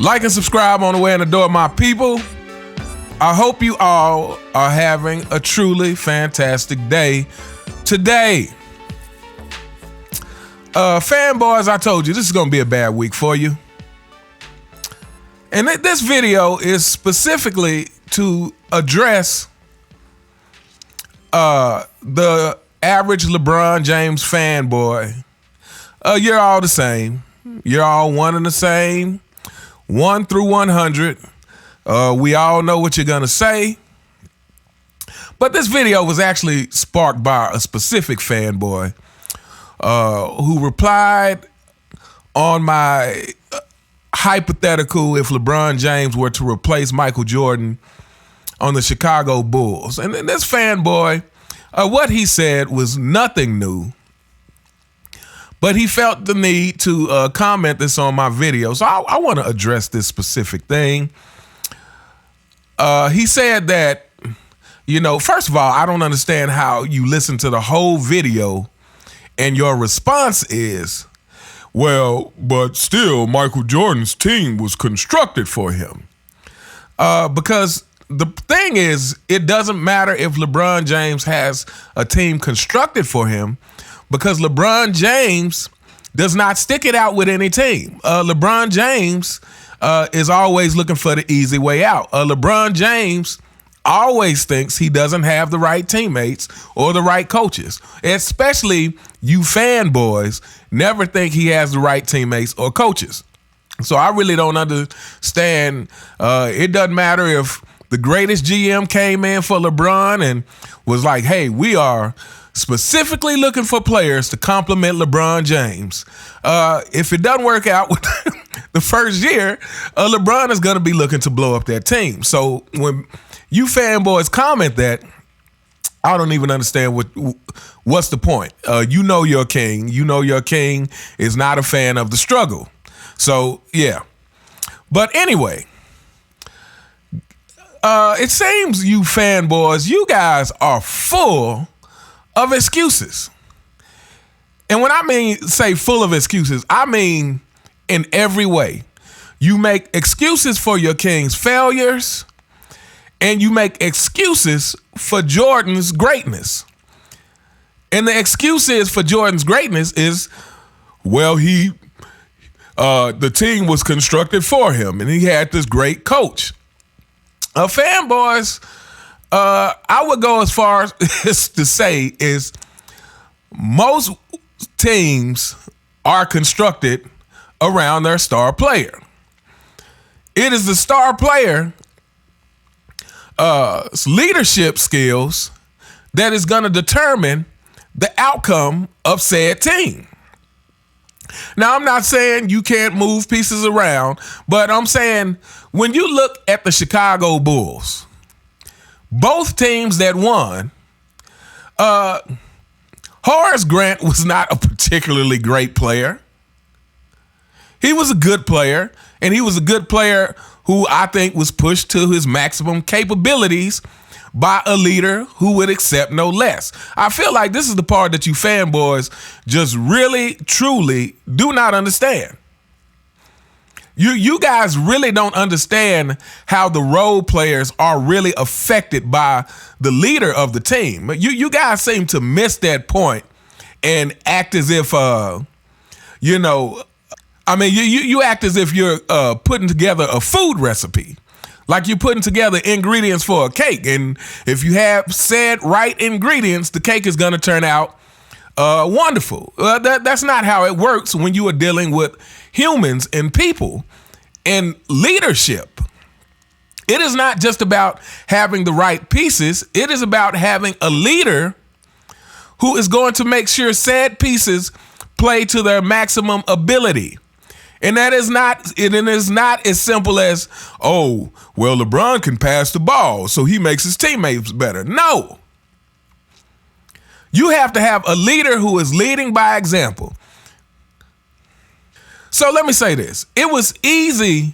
Like and subscribe on the way in the door, my people. I hope you all are having a truly fantastic day today. Fanboys, I told you this is going to be a bad week for you. And this video is specifically to address the average LeBron James fanboy. You're all the same. You're all one and the same. 1 through 100. We all know what you're going to say. But this video was actually sparked by a specific fanboy who replied on my hypothetical if LeBron James were to replace Michael Jordan on the Chicago Bulls. And this fanboy, what he said was nothing new, but he felt the need to comment this on my video. So I want to address this specific thing. He said that, first of all, I don't understand how you listen to the whole video and your response is, well, but still Michael Jordan's team was constructed for him. Because the thing is, it doesn't matter if LeBron James has a team constructed for him, because LeBron James does not stick it out with any team. LeBron James is always looking for the easy way out. LeBron James always thinks he doesn't have the right teammates or the right coaches. Especially you fanboys never think he has the right teammates or coaches. So I really don't understand. It doesn't matter if the greatest GM came in for LeBron and was like, hey, we are specifically looking for players to complement LeBron James. If it doesn't work out with the first year, LeBron is going to be looking to blow up that team. So when you fanboys comment that, I don't even understand what's the point. You know your king. You know your king is not a fan of the struggle. So, yeah. But anyway, it seems you fanboys, you guys are full of excuses. And when I say full of excuses, I mean in every way. You make excuses for your king's failures, and you make excuses for Jordan's greatness. And the excuses for Jordan's greatness is, well, the team was constructed for him, and he had this great coach. Fanboys, I would go as far as to say is most teams are constructed around their star player. It is the star player leadership skills that is going to determine the outcome of said team. Now, I'm not saying you can't move pieces around, but I'm saying when you look at the Chicago Bulls, both teams that won, Horace Grant was not a particularly great player. He was a good player, and he was a good player who I think was pushed to his maximum capabilities by a leader who would accept no less. I feel like this is the part that you fanboys just really, truly do not understand. You guys really don't understand how the role players are really affected by the leader of the team. You guys seem to miss that point and act as if, you act as if you're putting together a food recipe. Like you're putting together ingredients for a cake. And if you have said right ingredients, the cake is going to turn out wonderful. That's not how it works when you are dealing with humans and people and leadership. It is not just about having the right pieces. It is about having a leader who is going to make sure said pieces play to their maximum ability. And it is not as simple as, oh, well, LeBron can pass the ball, so he makes his teammates better. No. You have to have a leader who is leading by example. So let me say this. It was easy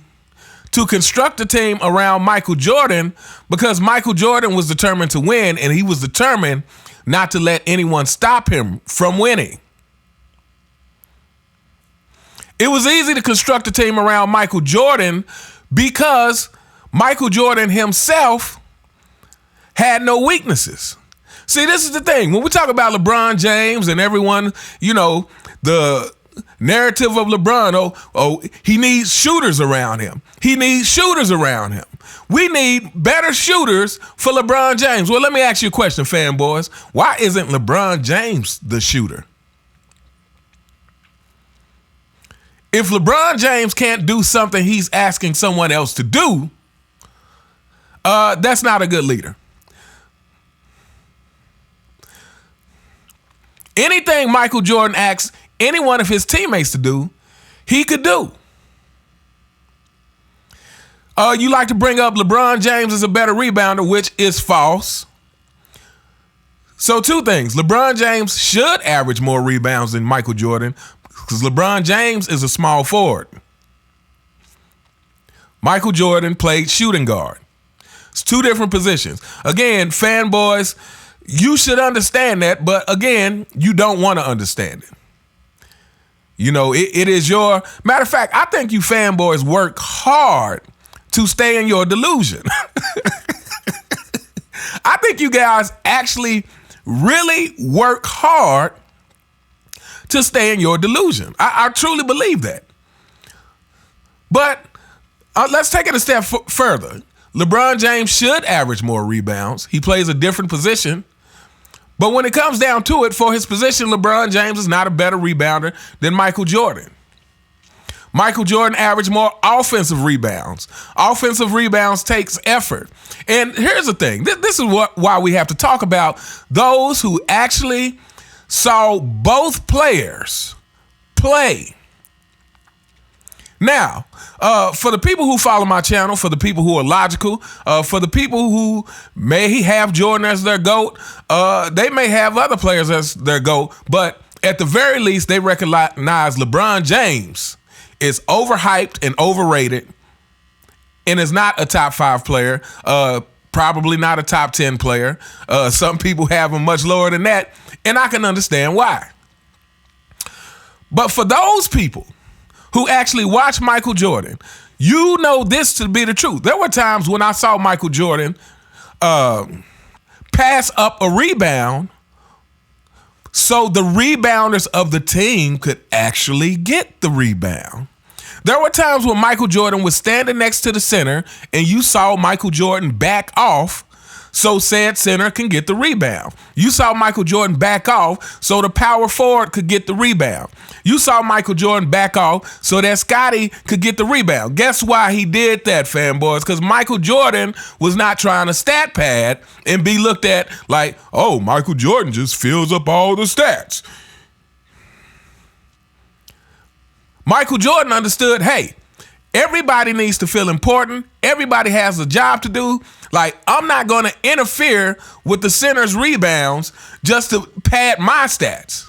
to construct a team around Michael Jordan because Michael Jordan was determined to win, and he was determined not to let anyone stop him from winning. It was easy to construct a team around Michael Jordan because Michael Jordan himself had no weaknesses. See, this is the thing. When we talk about LeBron James and everyone, the narrative of LeBron, he needs shooters around him. He needs shooters around him. We need better shooters for LeBron James. Well, let me ask you a question, fanboys. Why isn't LeBron James the shooter? If LeBron James can't do something he's asking someone else to do, that's not a good leader. Anything Michael Jordan asks any one of his teammates to do, he could do. You like to bring up LeBron James as a better rebounder, which is false. So two things. LeBron James should average more rebounds than Michael Jordan because LeBron James is a small forward. Michael Jordan played shooting guard. It's two different positions. Again, fanboys, you should understand that, but again, you don't want to understand it. It is your... Matter of fact, I think you fanboys work hard to stay in your delusion. I think you guys actually really work hard to stay in your delusion. I truly believe that. But let's take it a step further. LeBron James should average more rebounds. He plays a different position. But when it comes down to it, for his position, LeBron James is not a better rebounder than Michael Jordan. Michael Jordan averaged more offensive rebounds. Offensive rebounds takes effort. And here's the thing. This is why we have to talk about those who actually saw both players play. Now, for the people who follow my channel, for the people who are logical, for the people who may have Jordan as their GOAT, they may have other players as their GOAT, but at the very least, they recognize LeBron James is overhyped and overrated and is not a top 5 player, probably not a top 10 player. Some people have him much lower than that, and I can understand why. But for those people who actually watch Michael Jordan, you know this to be the truth. There were times when I saw Michael Jordan pass up a rebound so the rebounders of the team could actually get the rebound. There were times when Michael Jordan was standing next to the center and you saw Michael Jordan back off so said center can get the rebound. You saw Michael Jordan back off so the power forward could get the rebound. You saw Michael Jordan back off so that Scottie could get the rebound. Guess why he did that, fanboys? Because Michael Jordan was not trying to stat pad and be looked at like, oh, Michael Jordan just fills up all the stats. Michael Jordan understood, hey, everybody needs to feel important. Everybody has a job to do. Like, I'm not going to interfere with the center's rebounds just to pad my stats.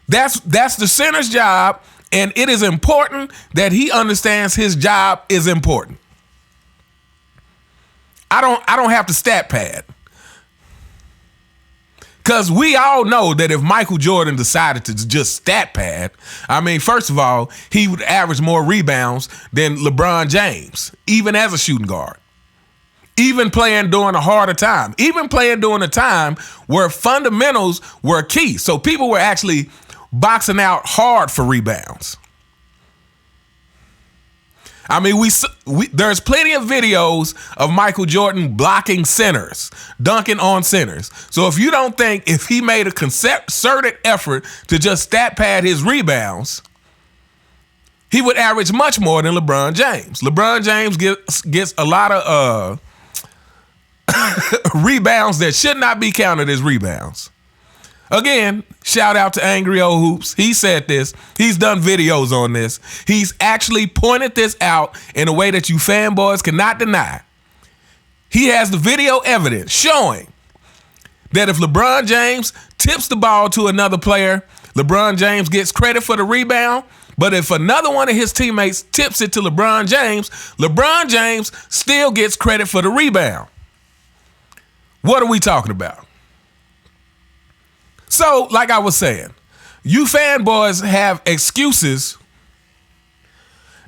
That's the center's job, and it is important that he understands his job is important. I don't have to stat pad. Because we all know that if Michael Jordan decided to just stat pad, I mean, first of all, he would average more rebounds than LeBron James, even as a shooting guard. Even playing during a harder time. Even playing during a time where fundamentals were key. So people were actually boxing out hard for rebounds. I mean, there's plenty of videos of Michael Jordan blocking centers, dunking on centers. So if you don't think if he made a concerted effort to just stat pad his rebounds, he would average much more than LeBron James. LeBron James gets a lot of rebounds that should not be counted as rebounds. Again, shout out to Angry Old Hoops. He said this. He's done videos on this. He's actually pointed this out in a way that you fanboys cannot deny. He has the video evidence showing that if LeBron James tips the ball to another player, LeBron James gets credit for the rebound. But if another one of his teammates tips it to LeBron James still gets credit for the rebound. What are we talking about? So, like I was saying, you fanboys have excuses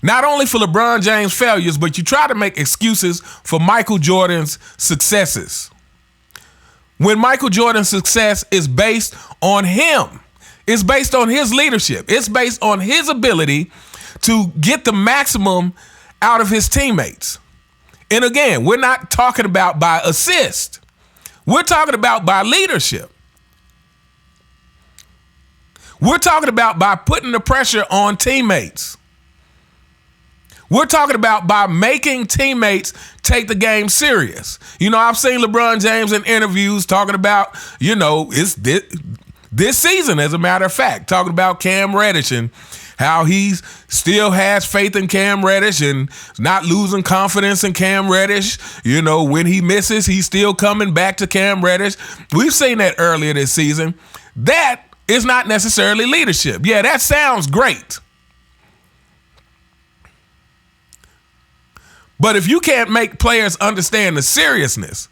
Not only for LeBron James' failures, but you try to make excuses for Michael Jordan's successes. When Michael Jordan's success is based on him, it's based on his leadership. It's based on his ability to get the maximum out of his teammates. And again, we're not talking about by assist. We're talking about by leadership. We're talking about by putting the pressure on teammates. We're talking about by making teammates take the game serious. You know, I've seen LeBron James in interviews talking about, you know, it's this season, as a matter of fact, talking about Cam Reddish and how he still has faith in Cam Reddish and not losing confidence in Cam Reddish. You know, when he misses, he's still coming back to Cam Reddish. We've seen that earlier this season. That is not necessarily leadership. Yeah, that sounds great. But if you can't make players understand the seriousness.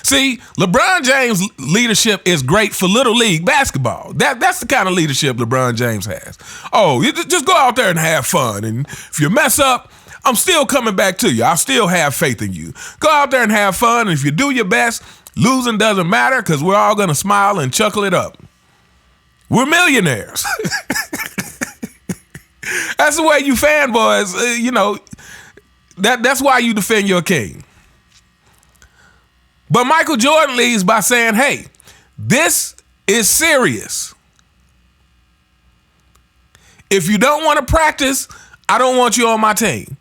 See, LeBron James' leadership is great for Little League basketball. That's the kind of leadership LeBron James has. Oh, you just go out there and have fun. And if you mess up, I'm still coming back to you. I still have faith in you. Go out there and have fun. And if you do your best, losing doesn't matter because we're all going to smile and chuckle it up. We're millionaires. That's the way you fanboys, you know, that's why you defend your king. But Michael Jordan leads by saying, hey, this is serious. If you don't want to practice, I don't want you on my team.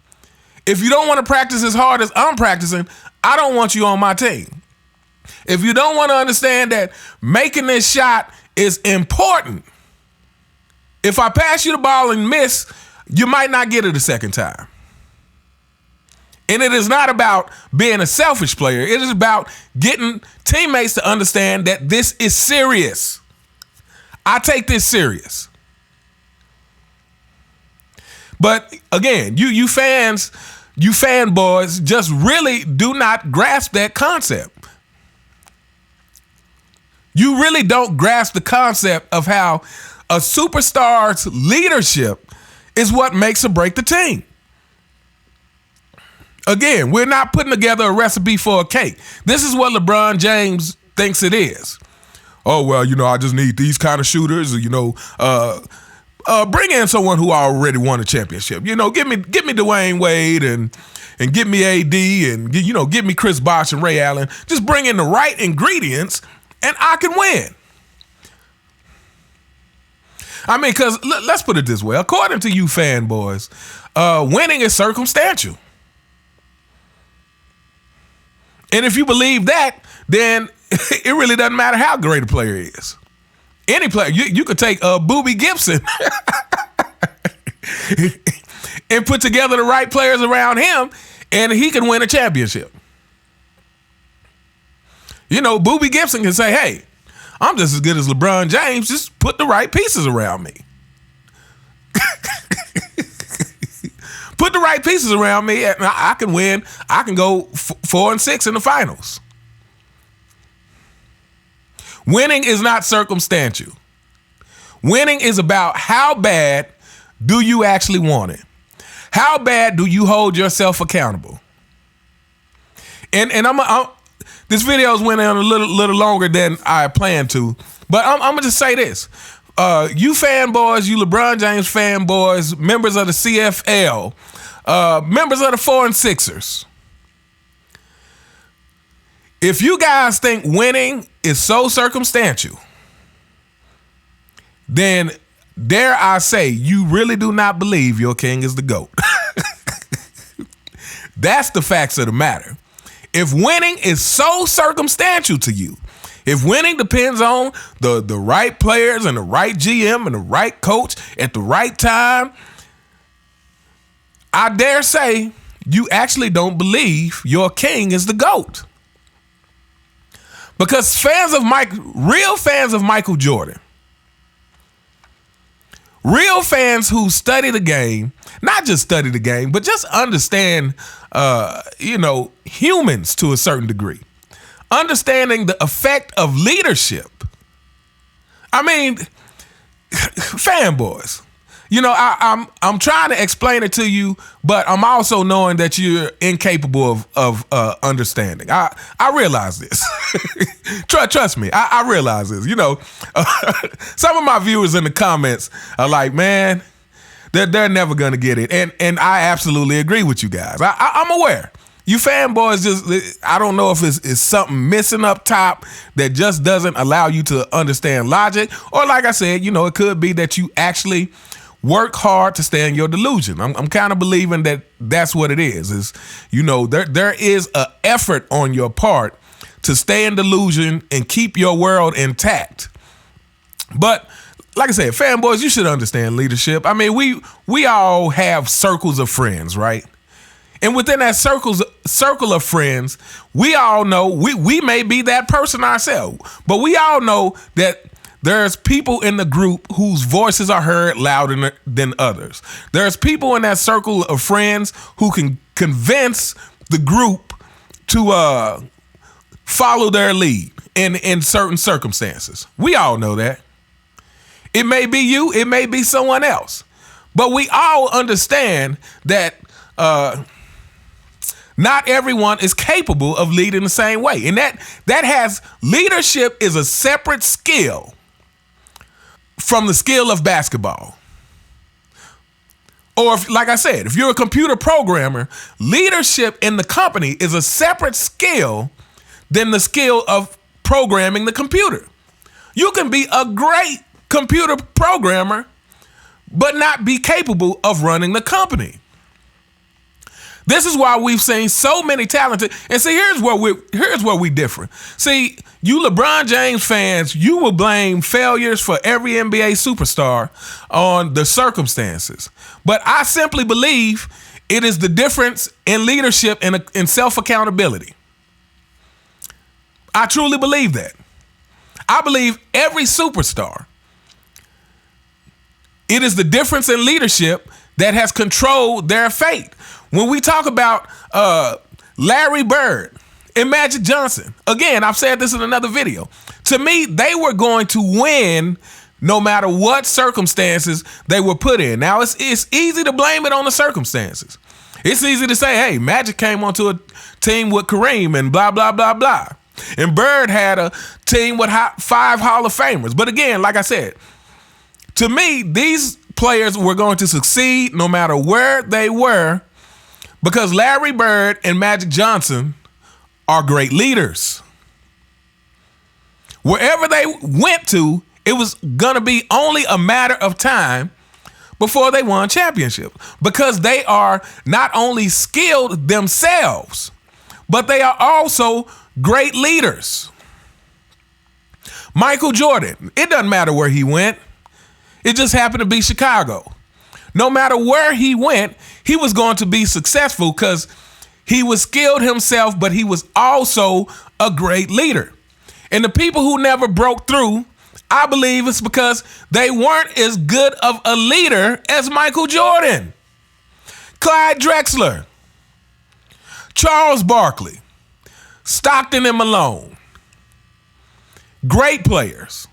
If you don't want to practice as hard as I'm practicing, I don't want you on my team. If you don't want to understand that making this shot is important, if I pass you the ball and miss, you might not get it a second time. And it is not about being a selfish player. It is about getting teammates to understand that this is serious. I take this serious. But again, you fans, you fanboys just really do not grasp that concept. You really don't grasp the concept of how a superstar's leadership is what makes or break the team. Again, we're not putting together a recipe for a cake. This is what LeBron James thinks it is. Oh, well, you know, I just need these kind of shooters, you know, bring in someone who already won a championship. You know, give me Dwayne Wade and give me AD and, you know, give me Chris Bosh and Ray Allen. Just bring in the right ingredients and I can win. I mean, because let's put it this way. According to you fanboys, winning is circumstantial. And if you believe that, then it really doesn't matter how great a player is. Any player, you could take Boobie Gibson and put together the right players around him, and he can win a championship. You know, Boobie Gibson can say, hey, I'm just as good as LeBron James. Just put the right pieces around me. Put the right pieces around me, and I can win. I can go 4-6 in the finals. Winning is not circumstantial. Winning is about how bad do you actually want it? How bad do you hold yourself accountable? And this video's went on a little longer than I planned to, but I'm gonna just say this. You fanboys, you LeBron James fanboys, members of the CFL, members of the 4-6ers. If you guys think winning is so circumstantial, then dare I say you really do not believe your king is the GOAT. That's the facts of the matter. If winning is so circumstantial to you, if winning depends on the right players and the right GM and the right coach at the right time, I dare say you actually don't believe your king is the GOAT. Because real fans of Michael Jordan, real fans who study the game, not just study the game, but just understand, humans to a certain degree, understanding the effect of leadership. I mean, fanboys, I'm trying to explain it to you, but I'm also knowing that you're incapable of understanding. I realize this. Trust me, I realize this. Some of my viewers in the comments are like, man, they're never gonna get it, and I absolutely agree with you guys. I'm aware. You fanboys I don't know if it's something missing up top that just doesn't allow you to understand logic, or like I said, it could be that you actually work hard to stay in your delusion. I'm kind of believing that that's what it is. There is an effort on your part to stay in delusion and keep your world intact. But like I said, fanboys, you should understand leadership. I mean, we all have circles of friends, right? And within that circle of friends, we all know we may be that person ourselves, but we all know that there's people in the group whose voices are heard louder than others. There's people in that circle of friends who can convince the group to follow their lead in certain circumstances. We all know that. It may be you, it may be someone else. But we all understand that not everyone is capable of leading the same way. And leadership is a separate skill from the skill of basketball. Or like I said, if you're a computer programmer, leadership in the company is a separate skill than the skill of programming the computer. You can be a great computer programmer, but not be capable of running the company. This is why we've seen so many talented, and see, here's where we differ. See, you LeBron James fans, you will blame failures for every NBA superstar on the circumstances. But I simply believe it is the difference in leadership and in self-accountability. I truly believe that. I believe every superstar, it is the difference in leadership that has controlled their fate. When we talk about Larry Bird and Magic Johnson, again, I've said this in another video. To me, they were going to win no matter what circumstances they were put in. Now, it's easy to blame it on the circumstances. It's easy to say, hey, Magic came onto a team with Kareem and blah, blah, blah, blah. And Bird had a team with 5 Hall of Famers. But again, like I said, to me, these players were going to succeed no matter where they were, because Larry Bird and Magic Johnson are great leaders. Wherever they went to, it was going to be only a matter of time before they won championship, because they are not only skilled themselves, but they are also great leaders. Michael Jordan, it doesn't matter where he went. It just happened to be Chicago. No matter where he went, he was going to be successful because he was skilled himself, but he was also a great leader. And the people who never broke through, I believe it's because they weren't as good of a leader as Michael Jordan, Clyde Drexler, Charles Barkley, Stockton and Malone. Great players.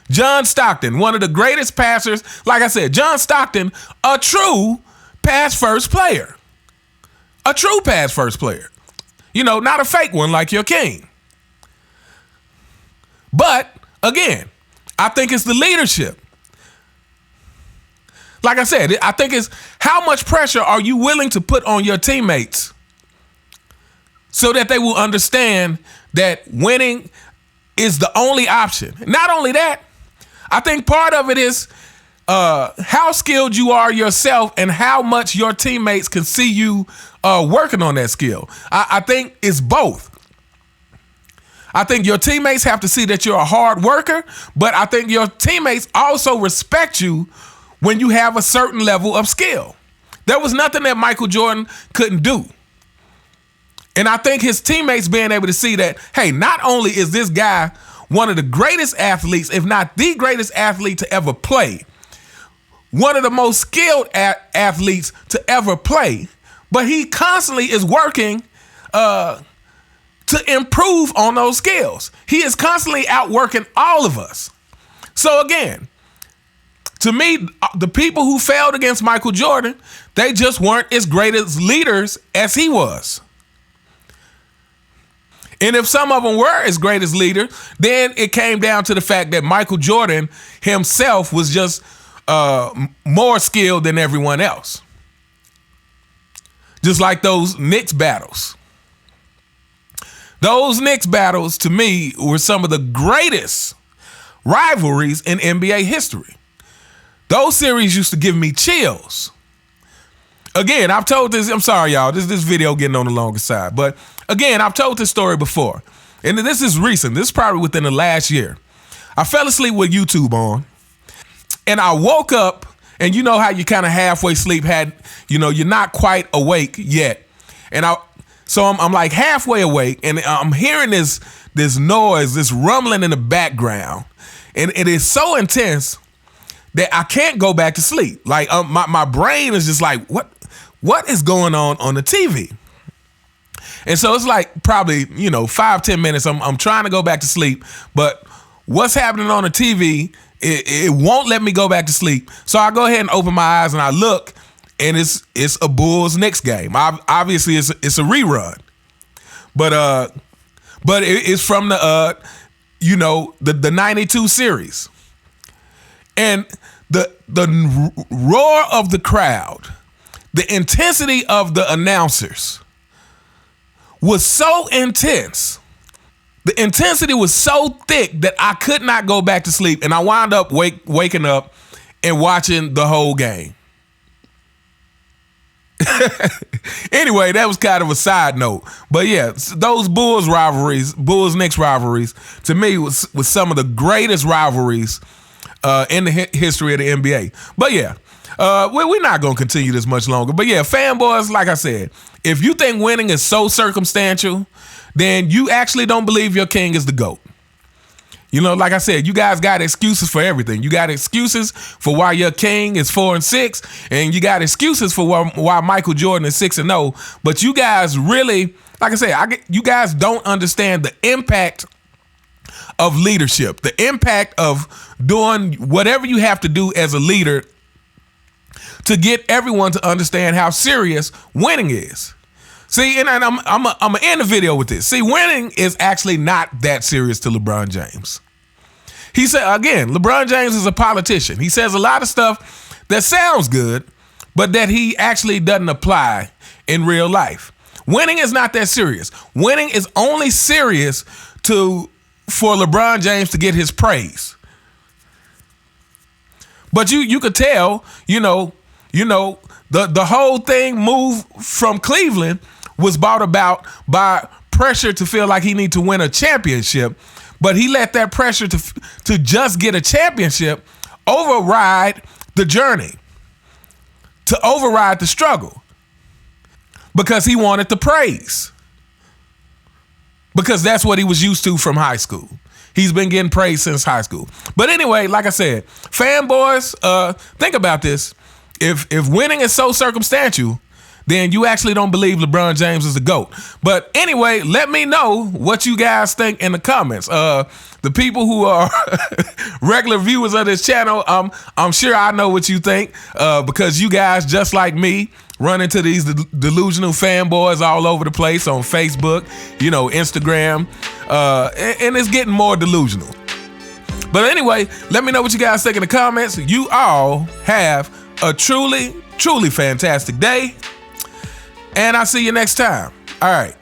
John Stockton, one of the greatest passers. Like I said, John Stockton, a true pass-first player. A true pass-first player. Not a fake one like your king. But, again, I think it's the leadership. Like I said, I think it's how much pressure are you willing to put on your teammates so that they will understand that winning is the only option. Not only that, I think part of it is how skilled you are yourself and how much your teammates can see you working on that skill. I think it's both. I think your teammates have to see that you're a hard worker, but I think your teammates also respect you when you have a certain level of skill. There was nothing that Michael Jordan couldn't do. And I think his teammates being able to see that, hey, not only is this guy one of the greatest athletes, if not the greatest athlete to ever play, one of the most skilled athletes to ever play, but he constantly is working to improve on those skills. He is constantly outworking all of us. So again, To me, the people who failed against Michael Jordan, they just weren't as great as leaders as he was. And if some of them were as great as leaders, then it came down to the fact that Michael Jordan himself was just more skilled than everyone else. Just like those Knicks battles. Those Knicks battles, to me, were some of the greatest rivalries in NBA history. Those series used to give me chills. Again, I've told this, I'm sorry, y'all, this video getting on the longer side. But again, I've told this story before. And this is recent. This is probably within the last year. I fell asleep with YouTube on. And I woke up, and you know how you kind of halfway sleep you're not quite awake yet. And so I'm like halfway awake, and I'm hearing this noise, this rumbling in the background. And it is so intense that I can't go back to sleep. Like my brain is just like, what is going on the TV? And so it's like probably, 5-10 minutes. I'm trying to go back to sleep, but what's happening on the TV, it won't let me go back to sleep. So I go ahead and open my eyes and I look, and it's a Bulls Knicks game. Obviously it's a rerun, but it's from the 92 series. And the roar of the crowd, the intensity of the announcers was so intense. The intensity was so thick that I could not go back to sleep, and I wound up waking up and watching the whole game. Anyway, that was kind of a side note. But yeah, those Bulls-Knicks rivalries, to me, was some of the greatest rivalries in the history of the NBA. But yeah, we're not going to continue this much longer. But yeah, fanboys, like I said, if you think winning is so circumstantial, then you actually don't believe your king is the GOAT. Like I said, you guys got excuses for everything. You got excuses for why your king is 4-6, and you got excuses for why Michael Jordan is 6-0. But you guys really, like I said, you guys don't understand the impact of leadership, the impact of doing whatever you have to do as a leader to get everyone to understand how serious winning is. See, and I'm gonna end the video with this. See, winning is actually not that serious to LeBron James. He said, again, LeBron James is a politician. He says a lot of stuff that sounds good, but that he actually doesn't apply in real life. Winning is not that serious. Winning is only serious for LeBron James to get his praise. But you could tell, the whole thing move from Cleveland was brought about by pressure to feel like he need to win a championship, but he let that pressure to just get a championship override the journey, to override the struggle, because he wanted the praise, because that's what he was used to from high school. He's been getting praise since high school. But anyway, like I said, fanboys, think about this. If winning is so circumstantial, then you actually don't believe LeBron James is the GOAT. But anyway, let me know what you guys think in the comments. The people who are regular viewers of this channel, I'm sure I know what you think, because you guys, just like me, run into these delusional fanboys all over the place on Facebook, Instagram, and it's getting more delusional. But anyway, let me know what you guys think in the comments. You all have a truly, truly fantastic day, and I'll see you next time. All right.